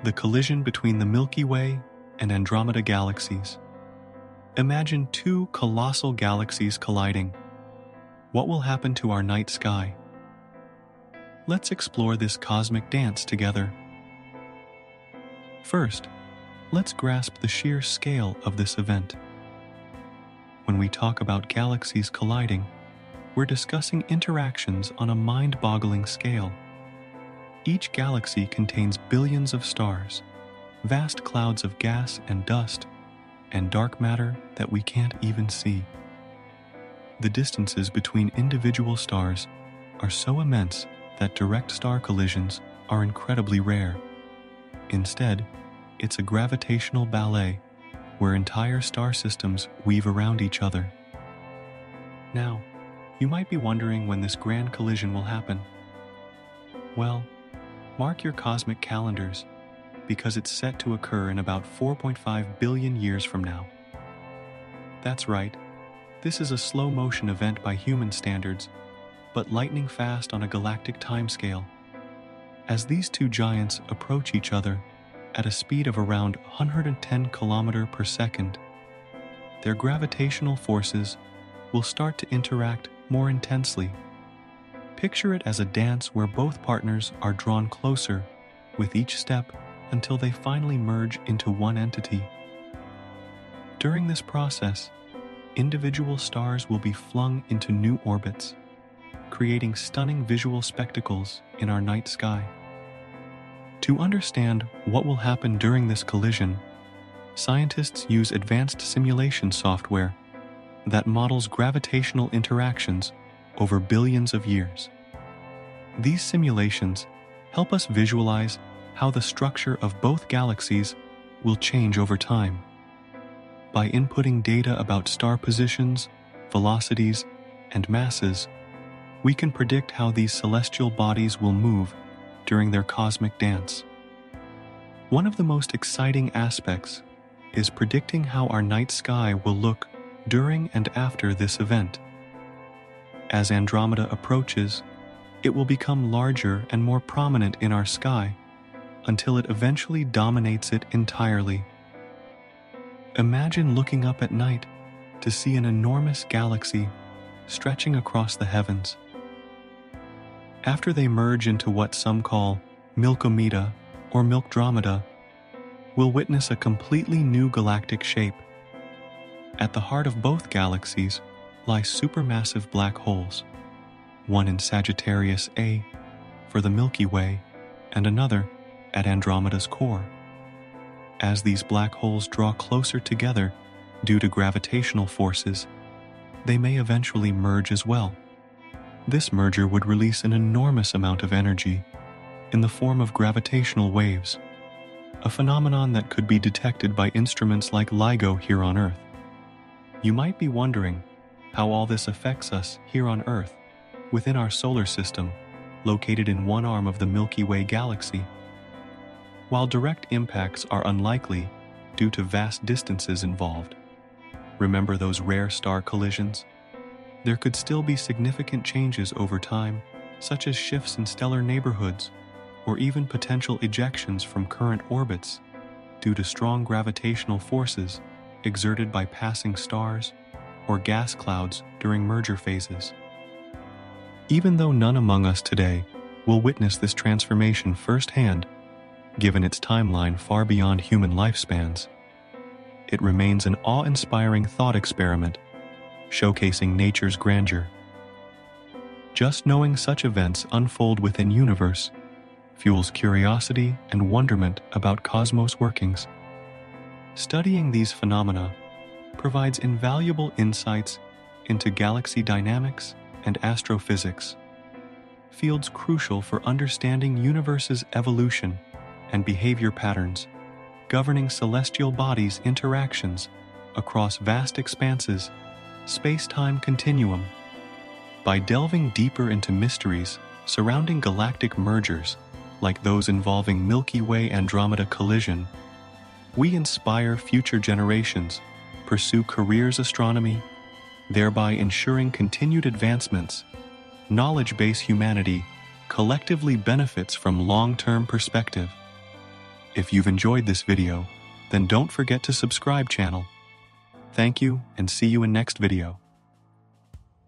the collision between the Milky Way and Andromeda galaxies. Imagine two colossal galaxies colliding. What will happen to our night sky? Let's explore this cosmic dance together. First, let's grasp the sheer scale of this event. When we talk about galaxies colliding, we're discussing interactions on a mind-boggling scale. Each galaxy contains billions of stars, vast clouds of gas and dust, and dark matter that we can't even see. The distances between individual stars are so immense that direct star collisions are incredibly rare. Instead, it's a gravitational ballet where entire star systems weave around each other. Now, you might be wondering when this grand collision will happen. Well, mark your cosmic calendars, because it's set to occur in about 4.5 billion years from now. That's right, this is a slow-motion event by human standards, but lightning fast on a galactic timescale. As these two giants approach each other at a speed of around 110 km per second, their gravitational forces will start to interact more intensely. Picture it as a dance where both partners are drawn closer with each step until they finally merge into one entity. During this process, individual stars will be flung into new orbits, creating stunning visual spectacles in our night sky. To understand what will happen during this collision, scientists use advanced simulation software that models gravitational interactions over billions of years. These simulations help us visualize how the structure of both galaxies will change over time. By inputting data about star positions, velocities, and masses, we can predict how these celestial bodies will move during their cosmic dance. One of the most exciting aspects is predicting how our night sky will look during and after this event. As Andromeda approaches, it will become larger and more prominent in our sky until it eventually dominates it entirely. Imagine looking up at night to see an enormous galaxy stretching across the heavens. After they merge into what some call Milkomeda or Milkomeda, we'll witness a completely new galactic shape. At the heart of both galaxies lie supermassive black holes, one in Sagittarius A for the Milky Way and another at Andromeda's core. As these black holes draw closer together due to gravitational forces, they may eventually merge as well. This merger would release an enormous amount of energy in the form of gravitational waves, a phenomenon that could be detected by instruments like LIGO here on Earth. You might be wondering how all this affects us here on Earth, within our solar system, located in one arm of the Milky Way galaxy. While direct impacts are unlikely due to vast distances involved, remember those rare star collisions? There could still be significant changes over time, such as shifts in stellar neighborhoods, or even potential ejections from current orbits due to strong gravitational forces exerted by passing stars or gas clouds during merger phases. Even though none among us today will witness this transformation firsthand, given its timeline far beyond human lifespans, it remains an awe-inspiring thought experiment, showcasing nature's grandeur. Just knowing such events unfold within universe fuels curiosity and wonderment about cosmos workings. Studying these phenomena provides invaluable insights into galaxy dynamics and astrophysics, fields crucial for understanding universe's evolution and behavior patterns, governing celestial bodies' interactions across vast expanses, space-time continuum. By delving deeper into mysteries surrounding galactic mergers, like those involving Milky Way-Andromeda collision, we inspire future generations pursue careers astronomy, thereby ensuring continued advancements. Knowledge-based humanity collectively benefits from long-term perspective. If you've enjoyed this video, then don't forget to subscribe channel. Thank you and see you in next video.